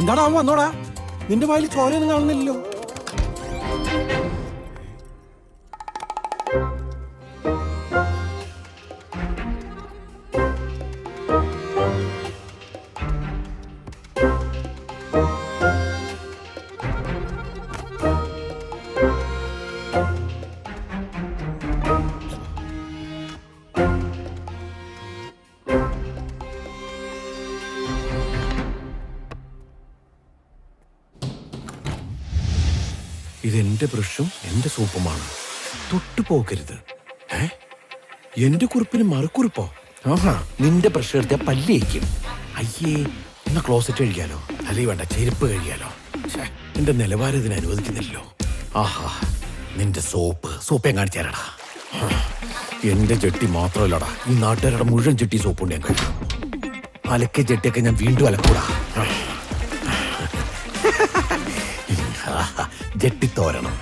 എന്താടാ അവൻ വന്നോടാ? നിന്റെ വായിൽ ചോരയൊന്നും കാണുന്നില്ലല്ലോ. ഇതെന്റെ ബ്രഷും എന്റെ സോപ്പുമാണ്. തൊട്ടു പോകരുത്. എന്റെ കുറിപ്പിന് മറുക്കുറിപ്പോ? ആഹാ, നിന്റെ ബ്രഷ് എടുത്ത പല്ലിയേക്കും. അയ്യേ, എന്നാ ക്ലോസറ്റ് കഴിക്കാലോ? അല്ലെങ്കിൽ വേണ്ട, ചെരുപ്പ് കഴിക്കാലോ? എന്റെ നിലവാരം ഇതിന് അനുവദിക്കുന്നില്ലല്ലോ. ആഹാ, നിന്റെ സോപ്പ് ഞാൻ കാണിച്ചു തരാടാ. എന്റെ ചെട്ടി മാത്രമല്ലടാ, ഈ നാട്ടുകാരുടെ മുഴുവൻ ചെട്ടി സോപ്പുണ്ട് ഞാൻ കഴിക്കും. അലക്കിയ ചെട്ടിയൊക്കെ ഞാൻ വീണ്ടും അലക്കൂടാ. ജെട്ടിത്തോരണം.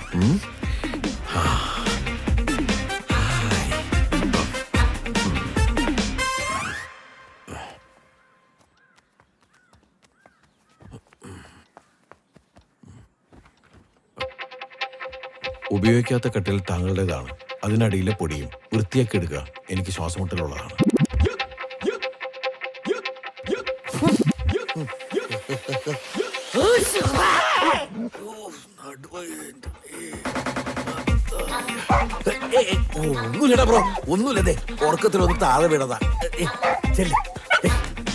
ഉപയോഗിക്കാത്ത കട്ടിൽ താങ്കളുടേതാണ്. അതിനടിയിലെ പൊടിയും വൃത്തിയാക്കി എടുക്കുക. എനിക്ക് ശ്വാസമുട്ടലുള്ളതാണ്. ഒന്നുമില്ലടാ ബ്രോ, ഒന്നുമില്ലതേ. ഉറക്കത്തിലൊന്ന് താഴെ വീണതാ.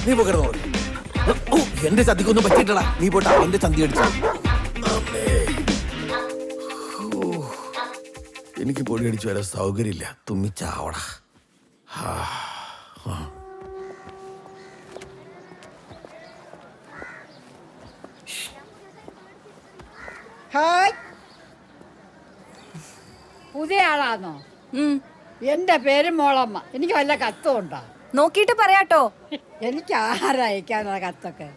നീ പോകരുത്. എന്റെ ചന്തിക്കൊന്നും പറ്റിയിട്ടടാ. നീ പോട്ടാ എന്റെ ചന്തി അടിച്ചു. എനിക്ക് പൊടി അടിച്ചു വരാൻ സൗകര്യമില്ല. തുമ്മിച്ചാവടാ. ഹായ്, പുതിയ ആളാണോ? എന്റെ പേര് മോളമ്മ. എനിക്ക് വല്ല കത്തും ഉണ്ടോ? നോക്കിയിട്ട് പറയാട്ടോ. എനിക്ക് ആഹാരം അയക്കാനുള്ള കത്തൊക്കെ.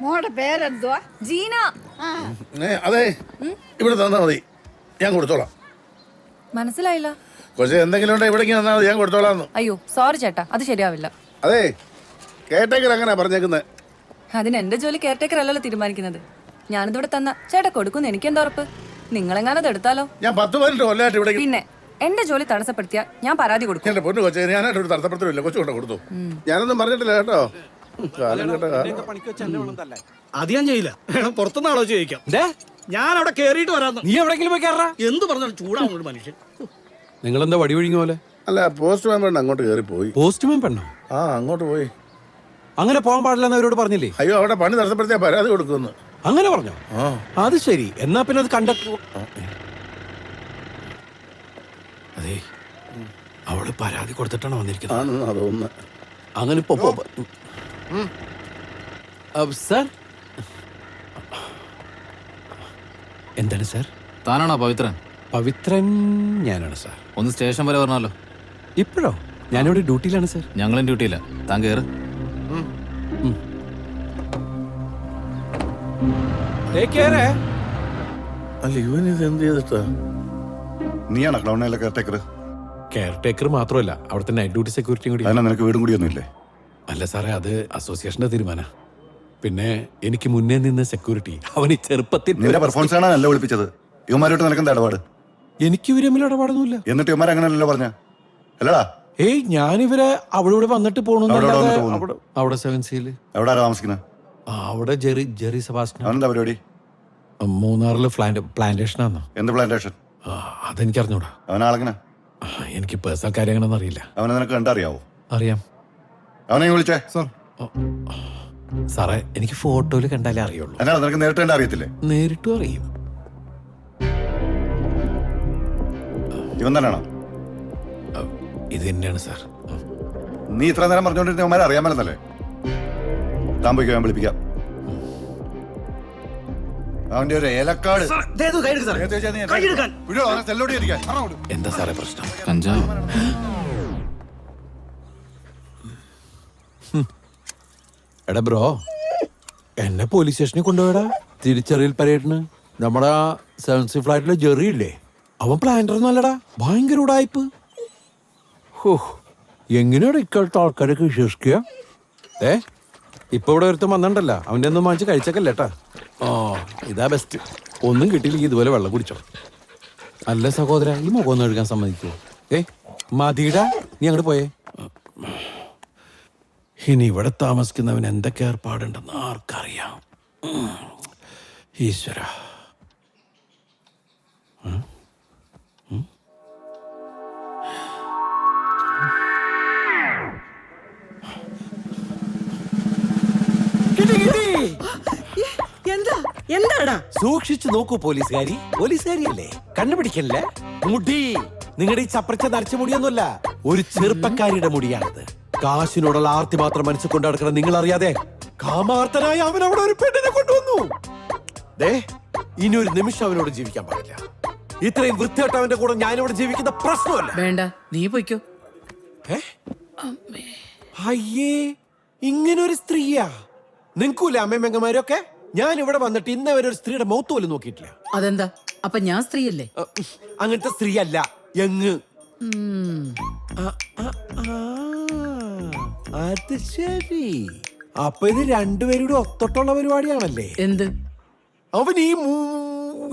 മോളുടെ പേരെന്തുവാ? ജീന. അതെ, ഇവിടെ തന്നാ മതി, ഞാൻ കൊടുത്തോളാം. മനസ്സിലായില്ല. കൊച്ചെ, എന്തെങ്കിലും ഉണ്ടോ ഇവിടെ തന്നാ മതി, ഞാൻ കൊടുത്തോളാം. അയ്യോ സോറി ചേട്ടാ, അത് ശരിയാവില്ല. അതെ, കേട്ടേക്കർ അങ്ങനെ പറഞ്ഞേക്കുന്നത്. അതിന് എന്റെ ജോലി കെയർടേക്കർ അല്ലല്ലോ തീരുമാനിക്കുന്നത്. ഞാനിതിവിടെ തന്ന ചേട്ടാ കൊടുക്കുന്നു. എനിക്കെന്താ ഉറപ്പ്? നിങ്ങളെങ്ങാനത് എടുത്താലോ? ഞാൻ 10-15 കൊല്ലമായിട്ട് ഇവിടെ. പിന്നെ എന്റെ ജോലി തടസ്സപ്പെടുത്തിയ ഞാൻ പരാതി കൊടുക്കും. എന്റെ പൊന്നു കൊച്ചെ, ഞാനായിട്ട് ഒരു തടസ്സപ്പെടുത്തില്ല. കൊച്ചു കൊണ്ട് കൊടുത്തു. ഞാനൊന്നും പറഞ്ഞിട്ടില്ല കേട്ടോ. അത് ഞാൻ ചെയ്യില്ല. പുറത്തുനിന്നാളോ ചോദിക്കാം. ഞാൻ അവിടെ കേറിയിട്ട് വരാന്ന്. നീ എവിടെങ്കിലും പോയി കയറാ. എന്ത് പറഞ്ഞാലും ചൂടാവുന്ന ഒരു മനുഷ്യൻ. നിങ്ങളെന്താ വടി ഒഴിഞ്ഞ പോലെ? അല്ല, പോസ്റ്റ്മാൻ പെണ്ണ് അങ്ങോട്ട് കയറി പോയി. പോസ്റ്റ്മാൻ പെണ്ണോ? ആ, അങ്ങോട്ട് പോയി. അങ്ങനെ പോകാൻ പാടില്ലെന്ന് അവരോട് പറഞ്ഞില്ലേ? അയ്യോ, അവിടെ പണി തടസ്സപ്പെടുത്തിയാ പരാതി കൊടുക്കുന്നു. അങ്ങനെ പറഞ്ഞോ? അത് ശരി. എന്നാ പിന്നെ അത് കണ്ടക്ടർ. അതെ, അവള് പരാതി കൊടുത്തിട്ടാണ് വന്നിരിക്കുന്നത്. അതൊന്ന് അങ്ങനെ സാർ, എന്താണ് സാർ? താനാണോ പവിത്രൻ? പവിത്രൻ ഞാനാണ് സാർ. ഒന്ന് സ്റ്റേഷൻ വരെ പറഞ്ഞല്ലോ. ഇപ്പോഴോ? ഞാനിവിടെ ഡ്യൂട്ടിയിലാണ് സാർ. ഞങ്ങളും ഡ്യൂട്ടിയില്ല. താൻ കയറ്. അല്ല, ഇവൻ ഇത് എന്ത് ചെയ്തിട്ടാ? നീയാണോ ക്ലൗണിലെ കെയർടേക്കർ? കെയർടേക്കർ മാത്രമല്ല, അവിടുത്തെ നൈറ്റ് ഡ്യൂട്ടി സെക്യൂരിറ്റിയും കൂടി. നിനക്ക് വീടും കൂടിയൊന്നുമില്ലേ? അല്ല സാറേ, അത് അസോസിയേഷന്റെ തീരുമാനം. പിന്നെ എനിക്ക് മുന്നേ നിന്ന് സെക്യൂരിറ്റി അവൻ ഈ ചെറുപ്പത്തിൽ നിന്റെ പെർഫോമൻസ് ആണ് നല്ല വിളിപ്പിച്ചത്. ഇവന്മാരോട്ട് നിനക്ക് എന്താ ഇടപാട്? എനിക്ക് ഇവര് തമ്മിൽ ഇടപാടൊന്നുമില്ല. എന്നിട്ട് ഇവന്മാർ അങ്ങനെയല്ലോ പറഞ്ഞ? അല്ലടാ, ഏയ്, ഞാനിവരെ അവിടെ വന്നിട്ട് പോണു. അവിടെ 7C എവിടെ താമസിക്കുന്നത്? അവിടെ ജെറി സെബാസ്റ്റ്യൻ. അവനെന്താ പരിപാടി? മൂന്നാറില് പ്ലാന്റേഷനാന്നോ? എന്ത് പ്ലാന്റേഷൻ? അതെനിക്ക് അറിഞ്ഞൂടാ. അവനാളെങ്ങനെ? എനിക്ക് പേഴ്സണൽ കാര്യങ്ങളൊന്നും അറിയില്ല. അവനെ നിനക്ക് കണ്ടറിയാവോ? അറിയാം. അവനെ വിളിച്ചേ സാറേ, എനിക്ക് ഫോട്ടോയിൽ കണ്ടാലേ അറിയുള്ളൂ. എന്നാ നിനക്ക് നേരിട്ട് കണ്ടാ അറിയത്തില്ലേ? നേരിട്ടും അറിയും. ഇവൻ തന്നെയാണോ? ഇത് തന്നെയാണ് സാർ. നീ ഇത്ര നേരം പറഞ്ഞോണ്ടിരുന്ന അവന്മാരെ അറിയാൻ മേലെന്നല്ലേ? താൻ പോയിക്കോ, ഞാൻ വിളിപ്പിക്കാം. അവന്റെ ഒരു ഏലക്കാട്. എന്താ സാറേ പ്രശ്നം? കഞ്ചാവ്. എടാ ബ്രോ, എന്നെ പോലീസ് സ്റ്റേഷനിൽ കൊണ്ടുപോയടാ. തിരിച്ചറിയൽ പരേഡിന്. നമ്മുടെ 7C ഫ്ലാറ്റിലെ ജെറി ഇല്ലേ, അവൻ പ്ലാന്റർ ഒന്നല്ലടാ, ഭയങ്കര ഉടായ്പ്. എങ്ങനെയാണ് ഇക്കാലത്തെ ആൾക്കാരൊക്കെ വിശ്വസിക്കുക? ഇപ്പൊ ഇവിടെ ഒരുത്തം വന്നിട്ടല്ല, അവന്റെ ഒന്നും വാങ്ങിച്ച് കഴിച്ചേക്കല്ലേട്ടാ. ഓ ഇതാ ബെസ്റ്റ്. ഒന്നും കിട്ടിയില്ലെങ്കിൽ ഇതുപോലെ വെള്ളം കുടിച്ചോ. അല്ല സഹോദര, ഈ മുഖം ഒന്ന് കഴുകാൻ സമ്മതിക്കോ? മതിടാ, നീ അങ്ങോട്ട് പോയേ. ഇനി ഇവിടെ താമസിക്കുന്നവൻ എന്തൊക്കെ ഏർപ്പാടുണ്ടെന്ന് ആർക്കറിയാം. ഈശ്വര. എന്താടാ? സൂക്ഷിച്ചു നോക്കൂ പോലീസുകാരി. പോലീസുകാരിയല്ലേ, കണ്ടുപിടിക്കല്ലേ? മുടി നിങ്ങളുടെ ഈ ചപ്പറിച്ച നരച്ച മുടിയൊന്നുമല്ല, ഒരു ചെറുപ്പക്കാരിയുടെ മുടിയാണിത്. കാശിനോടുള്ള ആർത്തി മാത്രം മനസ്സിൽ കൊണ്ടു നടക്കണം. നിങ്ങൾ അറിയാതെ കാമാർത്തനായ അവൻ അവിടെ ഒരു പെണ്ണിനെ കൊണ്ടുവന്നു. ദേ, ഇനി ഒരു നിമിഷം അവനോട് ജീവിക്കാൻ പാടില്ല. ഇത്രയും വൃത്തികെട്ടവന്റെ കൂടെ ഞാനിവിടെ ജീവിക്കുന്ന പ്രശ്നമല്ല. വേണ്ട, നീ പൊയ്ക്കോ. അയ്യേ, ഇങ്ങനൊരു സ്ത്രീയാ നിങ്ങൾക്കൂല്ലേ അമ്മയമ്മമാരൊക്കെ? ഞാൻ ഇവിടെ വന്നിട്ട് ഇന്നവരെ ഒരു സ്ത്രീയുടെ മൗത്ത് പോലും നോക്കിയിട്ടില്ല. അതെന്താ? അപ്പൊ ഞാൻ സ്ത്രീയല്ലേ? അങ്ങനത്തെ സ്ത്രീ അല്ല, യങ്. അത് ശരി. അപ്പൊ ഇത് രണ്ടുപേരുടെ ഒത്തൊട്ടുള്ള പരിപാടിയാണല്ലേ? എന്ത്? അവൻ ഈ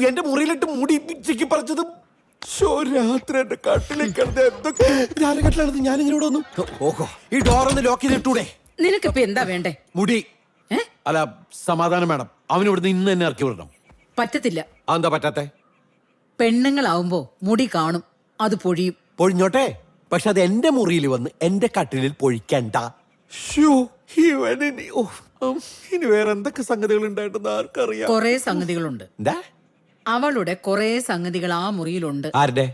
എന്റെ മുറിയിലിട്ട് മുടി ചിക്കി പറിച്ചതും രാത്രി എന്റെ കട്ടിലേക്ക് എന്തൊക്കെ ഞാനിങ്ങനെ വന്നു. ഓഹോ, ഈ ഡോറൊന്ന് ലോക്ക് ചെയ്തിട്ടൂടെ? നിനക്കിപ്പോ എന്താ വേണ്ടേ? മുടി അല്ല, സമാധാനം വേണം. അവനിവിടുന്ന് ഇന്ന് തന്നെ ഇറക്കി വിടണം. പറ്റത്തില്ല. അതെന്താ പറ്റാത്തെ? പെണ്ണുങ്ങളാവുമ്പോ മുടി കാണും, അത് പൊഴിയും. പൊഴിഞ്ഞോട്ടെ, പക്ഷെ അത് എന്റെ മുറിയിൽ വന്ന് എന്റെ കട്ടിലിൽ പൊഴിക്കണ്ട. ഇനി വേറെ എന്തൊക്കെ സംഗതികൾ ഉണ്ടായിട്ടെന്ന് ആർക്കറിയാം. കൊറേ സംഗതികളുണ്ട്. എന്താ? അവളുടെ കൊറേ സംഗതികൾ ആ മുറിയിലുണ്ട്. ആരുടെ?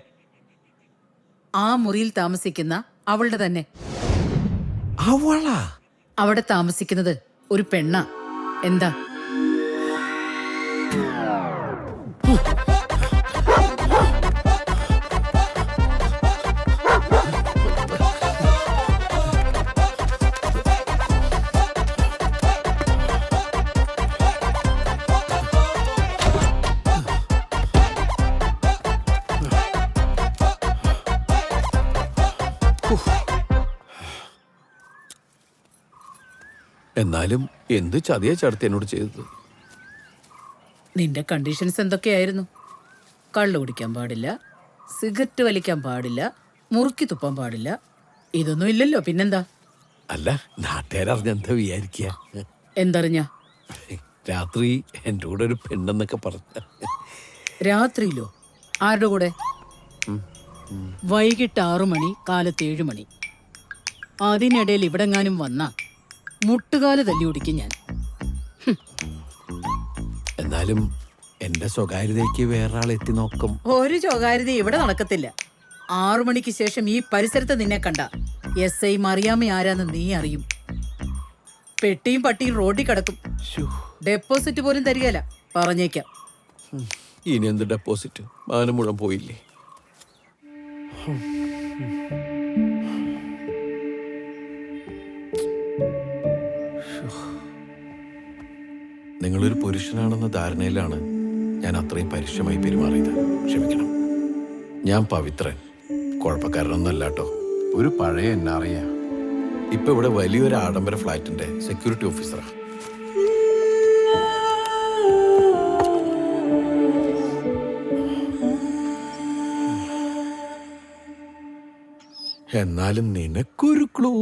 ആ മുറിയിൽ താമസിക്കുന്ന അവളുടെ തന്നെ. അവളാ? അവിടെ താമസിക്കുന്നത് ഒരു പെണ്ണാ. എന്താ? എന്നാലും എന്ത് ചതിയ ചടത്തി എന്നോട് ചെയ്തത്? നിന്റെ കണ്ടീഷൻസ് എന്തൊക്കെയായിരുന്നു? കള്ളു കുടിക്കാൻ പാടില്ല, സിഗരറ്റ് വലിക്കാൻ പാടില്ല, മുറുക്കി തുപ്പാൻ പാടില്ല. ഇതൊന്നും ഇല്ലല്ലോ, പിന്നെന്താ? അല്ല, നാട്ടുകാരറിഞ്ഞ എന്താ വിചാരിക്കുക? എന്തറിഞ്ഞ? രാത്രി എൻ്റെ കൂടെ ഒരു പെണ്ണെന്നൊക്കെ പറഞ്ഞ. രാത്രിയിലോ? ആരുടെ കൂടെ? വൈകിട്ട് 6 മണി, കാലത്ത് 7 മണി. അതിനിടയിൽ ഇവിടെങ്ങാനും വന്നാ മുട്ടുകാല് തല്ലി ഓടിക്കും ഞാൻ. എന്നാലും എന്റെ സ്വകാര്യതയ്ക്ക് വേറൊരാൾ എത്തി നോക്കും. ഒരു സ്വകാര്യത ഇവിടെ നടക്കത്തില്ല. 6 മണിക്ക് ശേഷം ഈ പരിസരത്ത് നിന്നെ കണ്ട SI മറിയാമ്മ ആരാന്ന് നീ അറിയും. പെട്ടിയും പട്ടിയും റോഡിൽ കിടക്കും. ഡെപ്പോസിറ്റ് പോലും തരികയില്ല, പറഞ്ഞേക്കാം. ഇനി എന്ത് ഡെപ്പോസിറ്റ്? മാനം മുഴുവൻ പോയില്ലേ? നിങ്ങളൊരു പുരുഷനാണെന്ന ധാരണയിലാണ് ഞാൻ അത്രയും പരുഷമായി പെരുമാറിയത്. ക്ഷമിക്കണം. ഞാൻ പവിത്രൻ, കുഴപ്പക്കാരനൊന്നല്ല കേട്ടോ. ഒരു പഴയ NRI. ഇപ്പൊ ഇവിടെ വലിയൊരു ആഡംബര ഫ്ലാറ്റിന്റെ സെക്യൂരിറ്റി ഓഫീസറാ. എന്നാലും നിനക്കൊരു ക്ലൂ